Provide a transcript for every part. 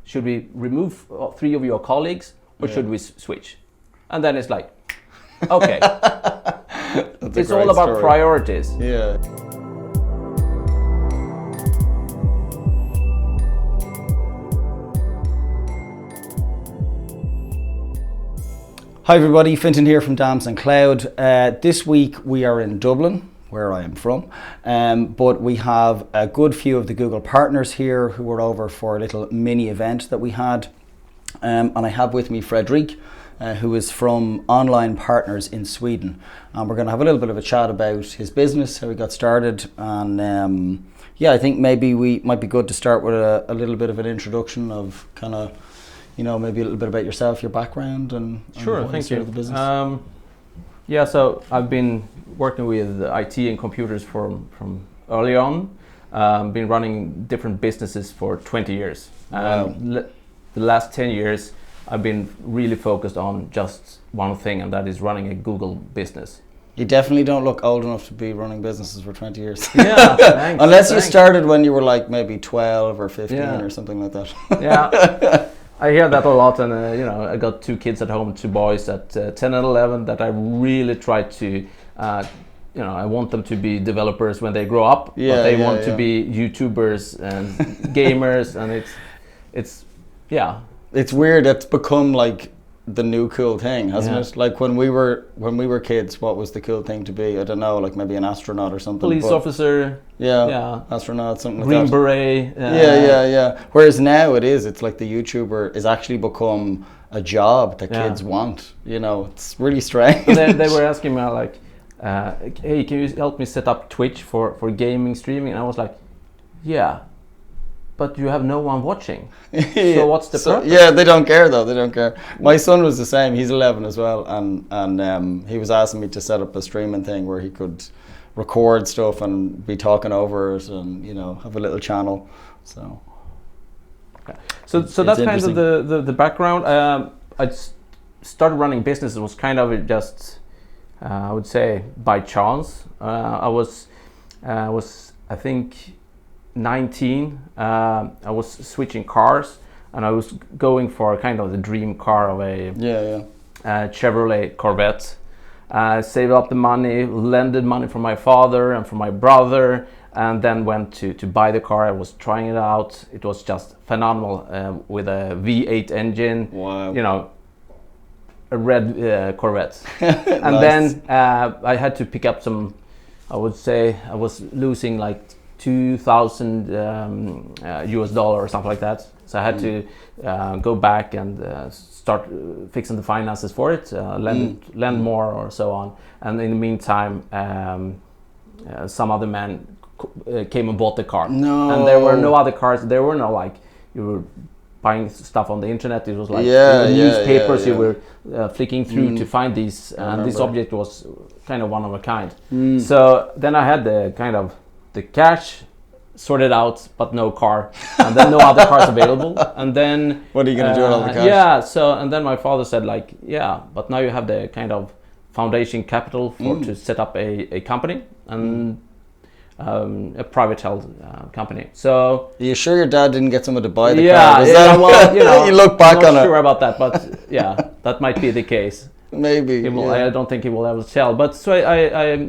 should we remove 3 of your colleagues or should we switch? And then it's like, okay, it's all about story. Priorities. Yeah. Hi everybody, Fintan here from Damson Cloud. This week we are in Dublin, where I am from, but we have a good few of the Google partners here who were over for a little mini event that we had. And I have with me Fredrik, who is from Online Partners in Sweden. And we're going to have a little bit of a chat about his business, how he got started, and yeah, I think maybe we might be good to start with a little bit of an introduction of kind of, you know, maybe a little bit about yourself, your background, and Sure, what thank you you. started the business. Yeah, so I've been working with IT and computers from early on. Been running different businesses for 20 years. Wow. The last 10 years, I've been really focused on just one thing, and that is running a Google business. You definitely don't look old enough to be running businesses for 20 years. Yeah, thanks. Unless you started when you were like maybe 12 or 15 Yeah. or something like that. Yeah, I hear that a lot, and you know, I got 2 kids at home, 2 boys at 10 and 11 that I really try to, you know, I want them to be developers when they grow up, but they want to be YouTubers and gamers, and it's yeah. It's weird. It's become like the new cool thing, hasn't it? Like when we were kids, what was the cool thing to be? I don't know, like maybe an astronaut or something. Police officer. Yeah. Astronaut, something like Green that. Beret. Yeah. Whereas now it's like the YouTuber is actually become a job that kids want. You know, it's really strange. And they were asking me like, hey, can you help me set up Twitch for gaming streaming? And I was like, yeah, but you have no one watching. So what's the purpose? Yeah, they don't care though. They don't care. My son was the same. He's 11 as well, and he was asking me to set up a streaming thing where he could record stuff and be talking over it, and you know, have a little channel. So that's kind of the background. I started running business. It was kind of just I would say by chance. I was I think 19. I was switching cars, and I was going for kind of the dream car of a Chevrolet Corvette. Saved up the money, lended money from my father and from my brother, and then went to buy the car. I was trying it out. It was just phenomenal with a V8 engine. Wow. You know, a red Corvette. And Nice. then I had to pick up some. I would say I was losing like $2,000 US dollar or something like that. So I had to go back and start fixing the finances for it, lend more or so on. And in the meantime, some other man came and bought the car. No. And there were no other cars. There were no like you were buying stuff on the internet. It was like newspapers you were flicking through to find these. And this object was kind of one of a kind. So then I had the kind of the cash sorted out, but no car, and then no other cars available. And then what are you going to do with all the cash? Yeah, so and then my father said like, yeah, but now you have the kind of foundation capital to set up a company and a private held company. So are you sure your dad didn't get someone to buy the car? Yeah, well, you know, you look back I'm on not it. sure about that, but yeah, that might be the case. Maybe. I don't think he will ever tell. But so I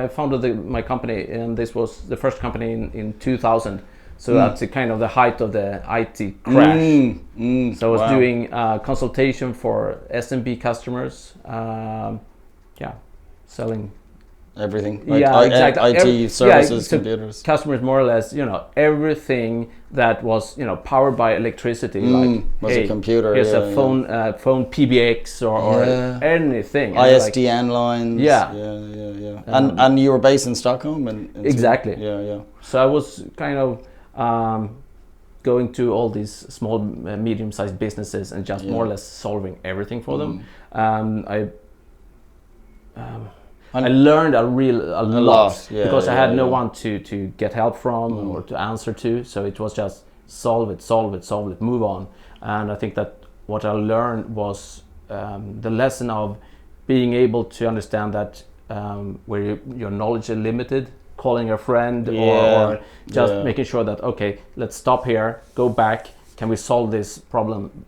founded my company, and this was the first company in 2000. So that's the kind of the height of the IT crash. So I was doing consultation for SMB customers. Selling everything. exactly. IT services, computers. Customers, more or less, you know, everything that was, you know, powered by electricity, like was a computer. Here's a phone PBX or anything. ISDN lines. Yeah. And you were based in Stockholm, exactly. Yeah. So I was kind of going to all these small, medium-sized businesses and just more or less solving everything for them. I learned a lot because I had no one to get help from or to answer to. So it was just solve it, move on. And I think that what I learned was the lesson of being able to understand that where your knowledge is limited, calling a friend or just making sure that, okay, let's stop here, go back, can we solve this problem,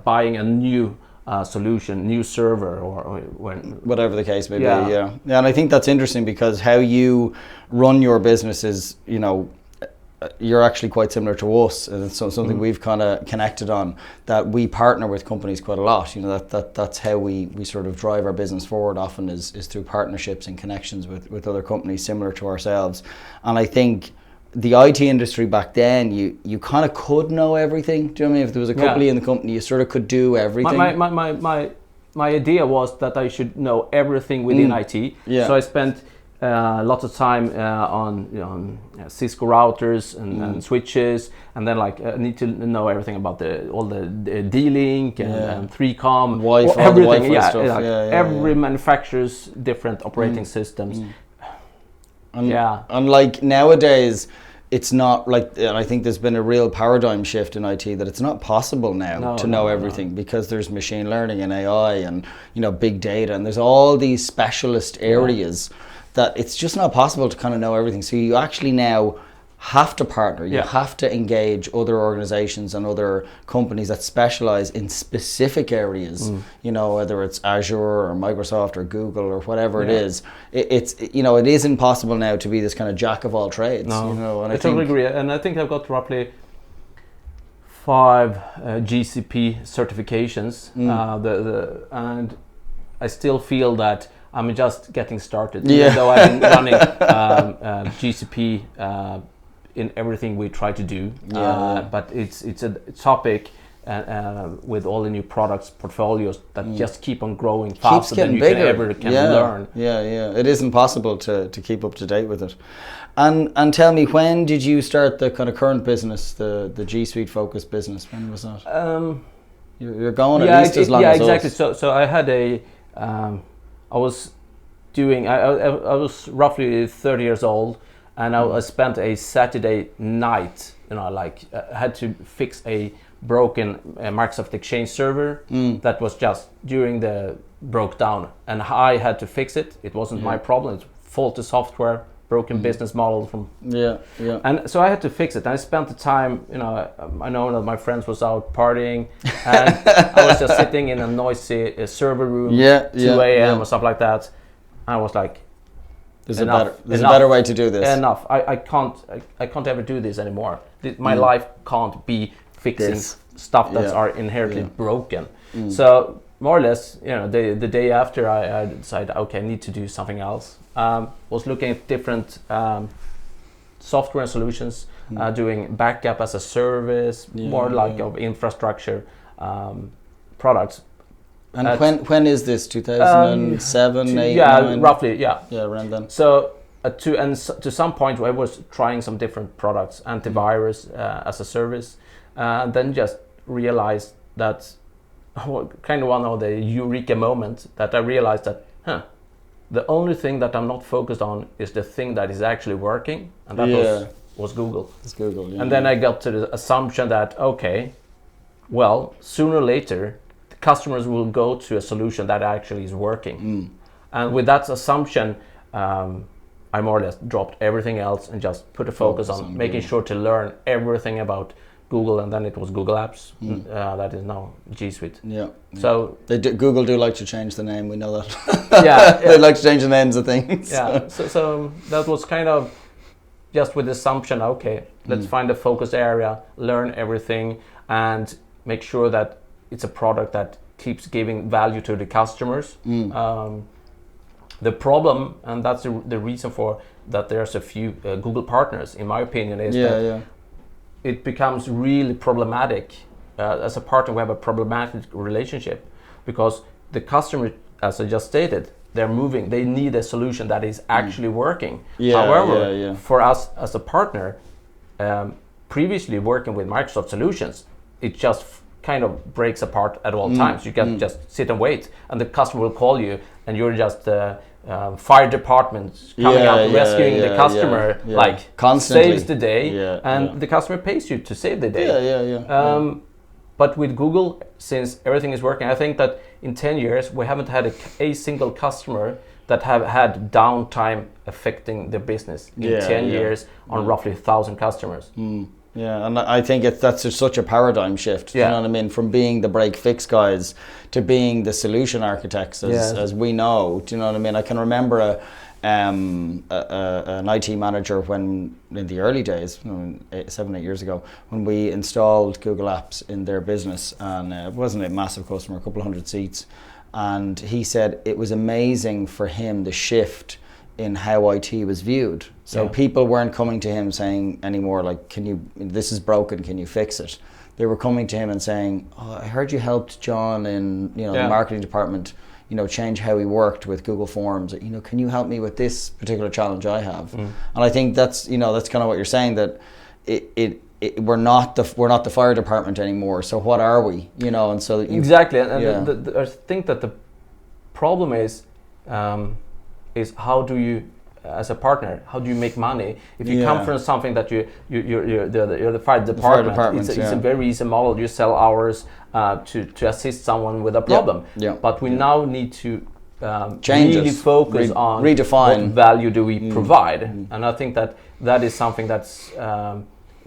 buying a new solution, new server, or when whatever the case may be. Yeah, and I think that's interesting because how you run your business is, you're actually quite similar to us, and it's something we've kind of connected on, that we partner with companies quite a lot. That's how we sort of drive our business forward often is through partnerships and connections with other companies similar to ourselves. And I think the IT industry back then, you kind of could know everything. Do you know what I mean? If there was a company in the company, you sort of could do everything. My idea was that I should know everything within IT. Yeah. So I spent lots of time on Cisco routers and switches, and then I need to know everything about all the D-Link and 3Com, Wi-Fi, everything. Stuff. Every manufacturer's different operating systems. And like nowadays, it's not like, and I think there's been a real paradigm shift in IT that it's not possible now to know everything because there's machine learning and AI and big data, and there's all these specialist areas that it's just not possible to kind of know everything. So you actually now have to partner. You have to engage other organizations and other companies that specialize in specific areas. Whether it's Azure or Microsoft or Google or whatever it is. It isn't possible now to be this kind of jack of all trades. And I totally agree. And I think I've got roughly 5 GCP certifications. And I still feel that I'm just getting started. Even though I've been running GCP in everything we try to do, but it's a topic with all the new products portfolios that just keep on growing faster than you can learn. It isn't possible to keep up to date with it. And tell me, when did you start the kind of current business, the G Suite focused business? When was that? You're going at least as long as exactly. us. So I had I was roughly 30 years old. And I spent a Saturday night, I had to fix a broken Microsoft Exchange server that was just broke down, and I had to fix it. It wasn't my problem. It's faulty software, broken business model from. And so I had to fix it. And I spent the time, I know that my friends was out partying, and I was just sitting in a noisy server room, 2 a.m. or something like that. And I was like, There's a better way to do this. Enough. I can't ever do this anymore. My life can't be fixing stuff that are inherently broken. So more or less, the day after I decided, okay, I need to do something else. Was looking at different software and solutions, doing backup as a service, more of infrastructure products. And when is this? 2007, 8, 9? Roughly, around then. So to some point, I was trying some different products, antivirus as a service, and then just realized that kind of one of the Eureka moment that I realized that the only thing that I'm not focused on is the thing that is actually working, and that was Google. It's Google. And then I got to the assumption that sooner or later, customers will go to a solution that actually is working. And with that assumption, I more or less dropped everything else and just put a focus on making sure to learn everything about Google, and then it was Google Apps. That is now G Suite. So Google do like to change the name, we know that. They like to change the names of things. So that was kind of just with the assumption, let's find a focus area, learn everything, and make sure that it's a product that keeps giving value to the customers. The problem, and that's the reason for that there's a few Google partners, in my opinion, is that it becomes really problematic. As a partner, we have a problematic relationship because the customer, as I just stated, they're moving. They need a solution that is actually working. However, for us as a partner, previously working with Microsoft solutions, it just kind of breaks apart at all times. You can just sit and wait, and the customer will call you, and you're just fire department coming out rescuing the customer, constantly saves the day, and the customer pays you to save the day. But with Google, since everything is working, I think that in 10 years we haven't had a single customer that have had downtime affecting the business in 10 years on roughly 1,000 customers. Yeah, and I think that's just such a paradigm shift. Yeah. You know what I mean? From being the break fix guys to being the solution architects, as we know. Do you know what I mean? I can remember an IT manager when in the early days, 7-8 years ago, when we installed Google Apps in their business, and it wasn't a massive customer, a couple of hundred seats, and he said it was amazing for him the shift in how IT was viewed. So people weren't coming to him saying anymore like, this is broken, can you fix it? They were coming to him and saying, oh, I heard you helped John in the marketing department, change how he worked with Google Forms. Can you help me with this particular challenge I have? And I think that's kind of what you're saying, that we're not the fire department anymore. So what are we? And so exactly. And I think that the problem is how do you, as a partner, how do you make money if you come from something that you're the fire department? It's a very easy model. You sell hours to assist someone with a problem. But we now need to really focus on redefine what value do we provide, and I think that is something that's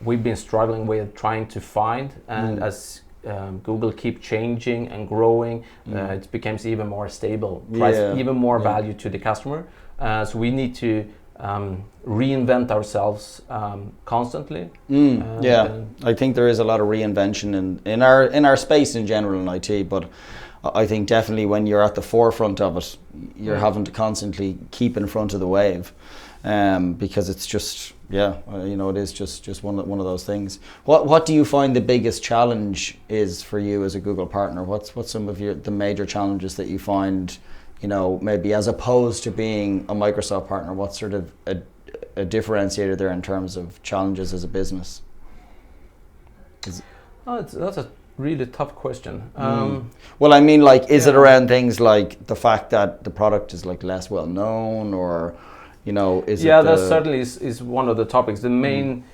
we've been struggling with trying to find, and as Google keep changing and growing, it becomes even more stable, even more value to the customer. So we need to reinvent ourselves constantly. I think there is a lot of reinvention in our space in general in IT, but I think definitely when you're at the forefront of it, you're having to constantly keep in front of the wave, because it's just it is just one of those things. What do you find the biggest challenge is for you as a Google partner? What's some of the major challenges that you find, maybe as opposed to being a Microsoft partner? What's sort of a differentiator there in terms of challenges as a business? That's a really tough question. Well, I mean, like, is it around things like the fact that the product is like less well known, or is it? That certainly is one of the topics. The main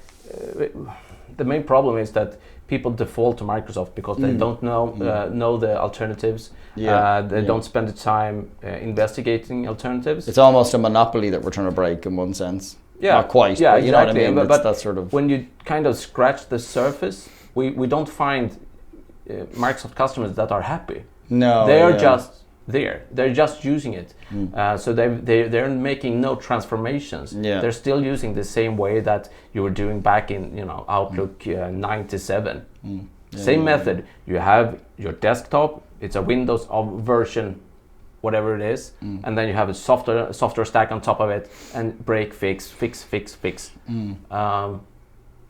problem is that people default to Microsoft because they don't know the alternatives. They don't spend the time investigating alternatives. It's almost a monopoly that we're trying to break in one sense. Not quite. Yeah, but you know what I mean. But that sort of, when you kind of scratch the surface, we don't find Microsoft customers that are happy. No, they are just there. They're just using it. So they're making no transformations. They're still using the same way that you were doing back in Outlook 97. Same method. You have your desktop. It's a Windows version, whatever it is, and then you have a software stack on top of it, and break, fix.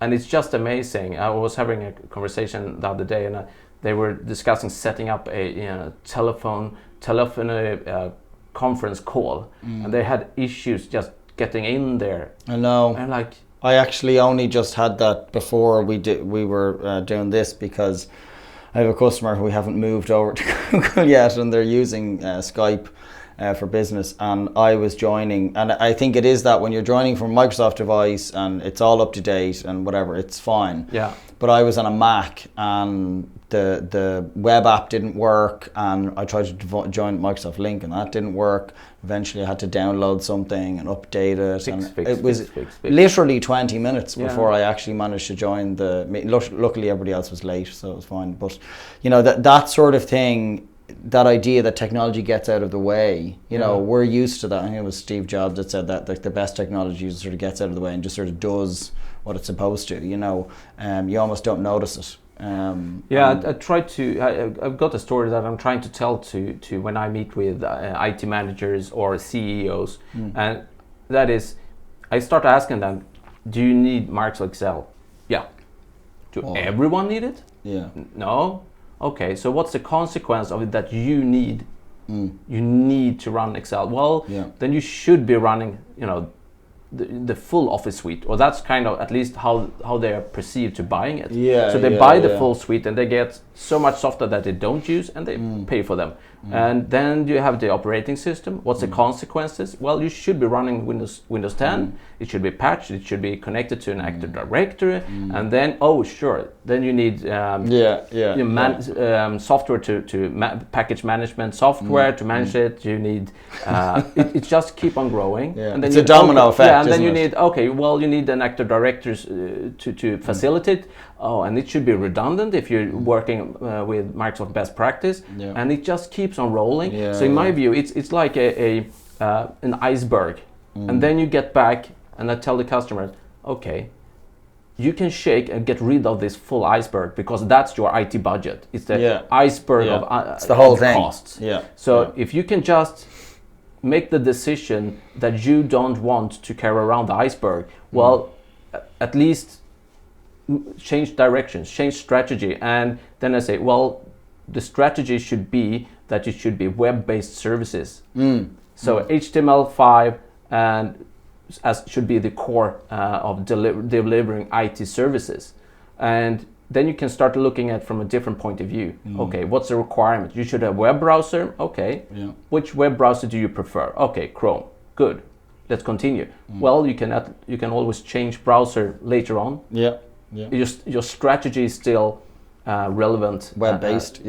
And it's just amazing. I was having a conversation the other day, and they were discussing setting up a telephone conference call, and they had issues just getting in there. I know. And I actually only just had that before we were doing this, because I have a customer who we haven't moved over to Google yet, and they're using Skype for business, and I was joining, and I think it is that when you're joining from a Microsoft device and it's all up to date and whatever, it's fine. But I was on a Mac, and the web app didn't work, and I tried to join Microsoft Link, and that didn't work. Eventually I had to download something and update it. It was literally 20 minutes before I actually managed to join the meeting. Luckily everybody else was late, so it was fine. But that sort of thing, that idea that technology gets out of the way, we're used to that. I think it was Steve Jobs that said that, like, the best technology sort of gets out of the way and just sort of does what it's supposed to. You almost don't notice it. I try to. I've got a story that I'm trying to tell to when I meet with IT managers or CEOs, and that is, I start asking them, "Do you need Microsoft Excel?" Yeah. Do everyone need it? Yeah. No. Okay. So what's the consequence of it that you need? You need to run Excel. Well, then you should be running, the full Office suite, or that's kind of at least how they are perceived to buying it. So they buy the full suite, and they get so much software that they don't use, and they pay for them. And then you have the operating system. What's the consequences? Well, you should be running Windows 10. It should be patched. It should be connected to an Active Directory. And then, then you need software to package management software to manage it. You need it just keep on growing. And then it's a domino effect. and then you isn't it? need, okay, well, you need an actor directors to facilitate. Oh, and it should be redundant if you're working with Microsoft best practice, and it just keeps on rolling. So in my view, it's like an iceberg, and then you get back, and I tell the customer, okay, you can shake and get rid of this full iceberg because that's your IT budget. It's the iceberg of it's the whole thing. Costs. So if you can just make the decision that you don't want to carry around the iceberg, well, at least change directions, change strategy. And then I say, well, the strategy should be that it should be web-based services. So HTML5 and as should be the core of delivering IT services. And then you can start looking at from a different point of view. Okay, what's the requirement? You should have a web browser. Okay, which web browser do you prefer? Okay, Chrome. Good. Let's continue. Well, you can always change browser later on. Your strategy is still relevant. Web-based.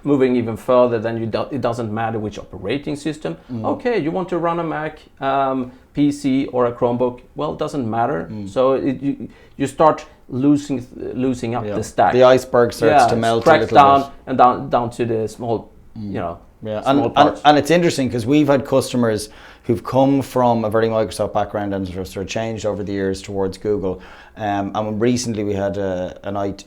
Moving even further, then it doesn't matter which operating system. Okay, you want to run a Mac, PC, or a Chromebook. Well, it doesn't matter. So you start losing up the stack. The iceberg starts to melt a little down bit. and down to the small, small parts. And it's interesting because we've had customers who've come from a very Microsoft background and sort of changed over the years towards Google. And recently we had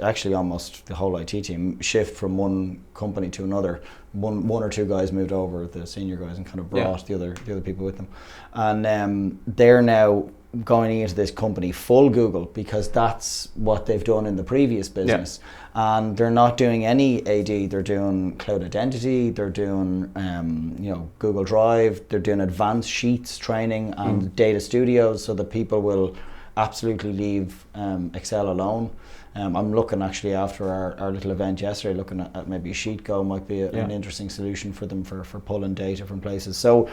actually almost the whole IT team shift from one company to another. One or two guys moved over, the senior guys, and kind of brought the other people with them. And they're now going into this company full Google because that's what they've done in the previous business. And they're not doing any AD, they're doing cloud identity, they're doing Google Drive, they're doing advanced sheets training and data studios so that people will absolutely leave Excel alone. I'm looking actually after our little event yesterday, looking at maybe SheetGo might be an interesting solution for them for pulling data from places. So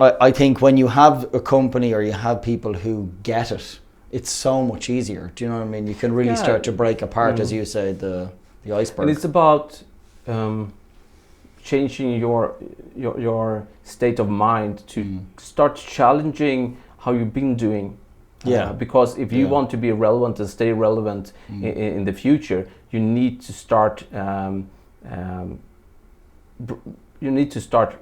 I think when you have a company or you have people who get it, it's so much easier. Do you know what I mean? You can really start to break apart, as you say, the iceberg. And it's about changing your state of mind to start challenging how you've been doing. Because if you want to be relevant and stay relevant in the future, you need to start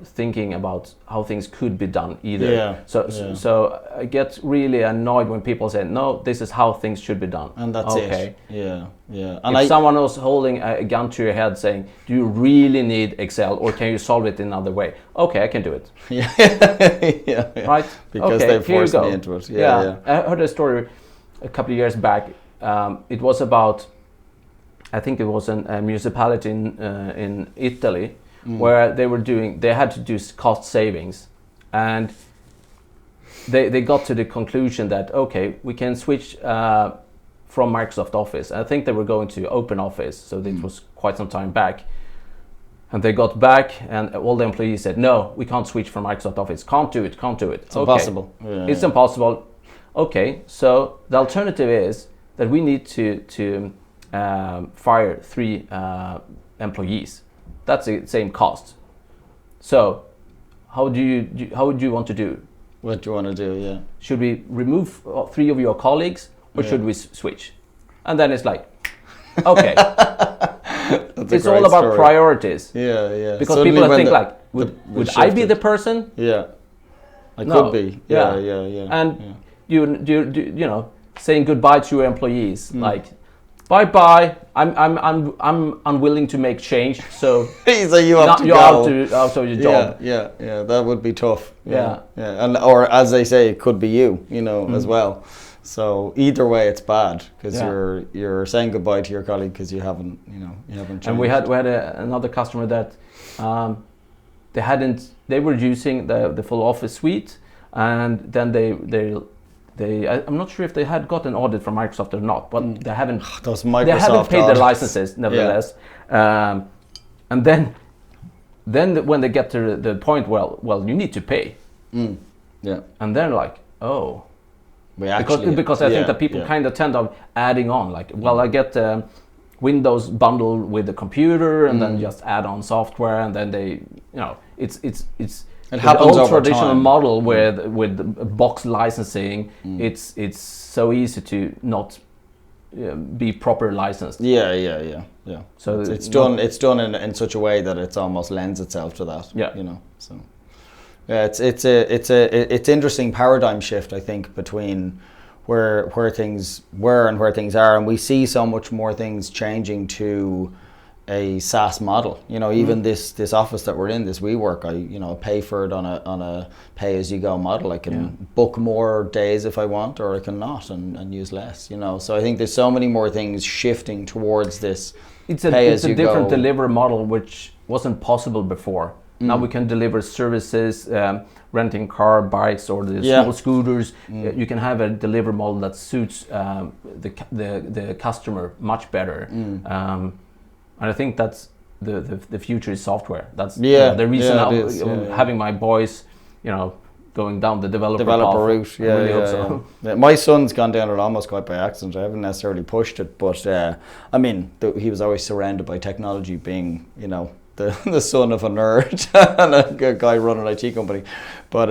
thinking about how things could be done either. So I get really annoyed when people say, no, this is how things should be done. And that's it. And if someone else holding a gun to your head saying, do you really need Excel or can you solve it in another way? Okay, I can do it. Right? Because they forced me into it. I heard a story a couple of years back. It was about, I think it was a municipality in Italy, where they had to do cost savings, and they got to the conclusion that okay, we can switch from Microsoft Office. I think they were going to Open Office, so this was quite some time back. And they got back, and all the employees said, "No, we can't switch from Microsoft Office. Can't do it. It's impossible. It's impossible." Okay, so the alternative is that we need to fire 3 employees. That's the same cost. So, how would you want to do? What do you want to do? Yeah. Should we remove 3 of your colleagues, or should we switch? And then it's like, okay, it's all about priorities. Because suddenly people think like, would I be the person? I could be. And you saying goodbye to your employees, like, bye. I'm unwilling to make change. So you're out of your job. Yeah. That would be tough. And or as they say, it could be you. As well. So either way, it's bad because you're saying goodbye to your colleague because you haven't changed. And we had another customer that they were using the full Office suite, and then I'm not sure if they had got an audit from Microsoft or not, but they haven't. Those Microsoft they haven't paid audits. their licenses, nevertheless. And then when they get to the point, well, you need to pay. And then like, oh. Because I think that people kind of tend of adding on, like, well, I get Windows bundle with the computer, and then just add on software, and then they, it's It happens the old over traditional time. model with box licensing, it's so easy to not be proper licensed. Yeah. So it's done in such a way that it's almost lends itself to that. Yeah. You know. So yeah, it's interesting paradigm shift, I think, between where things were and where things are, and we see so much more things changing to a SaaS model. You know, even this office that we're in, this WeWork, I pay for it on a pay as you go model. I can book more days if I want, or I can not and use less. You know, so I think there's so many more things shifting towards this. It's a different delivery model which wasn't possible before. Now we can deliver services, renting car, bikes, or the small scooters. You can have a delivery model that suits the customer much better. And I think that's the future is software. That's the reason I'm having my boys, going down the developer route. Yeah. My son's gone down it almost quite by accident. I haven't necessarily pushed it, but I mean, he was always surrounded by technology, being the son of a nerd and a guy running an IT company. But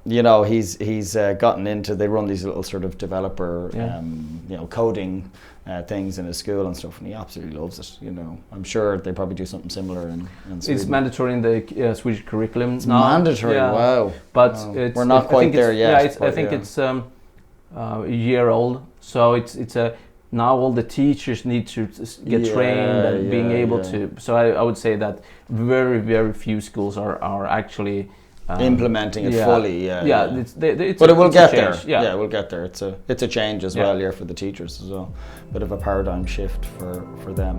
he's gotten into. They run these little sort of developer, coding things in his school and stuff, and he absolutely loves it. I'm sure they probably do something similar in Sweden. It's mandatory in the Swedish curriculum. It's mandatory. Wow. But we're not quite there yet. I think it's a year old. So it's a. Now all the teachers need to get trained and being able to. So I would say that very, very few schools are actually implementing it fully. But it will get there. Yeah, it will get there. It's a change as well. For the teachers as well. Bit of a paradigm shift for them.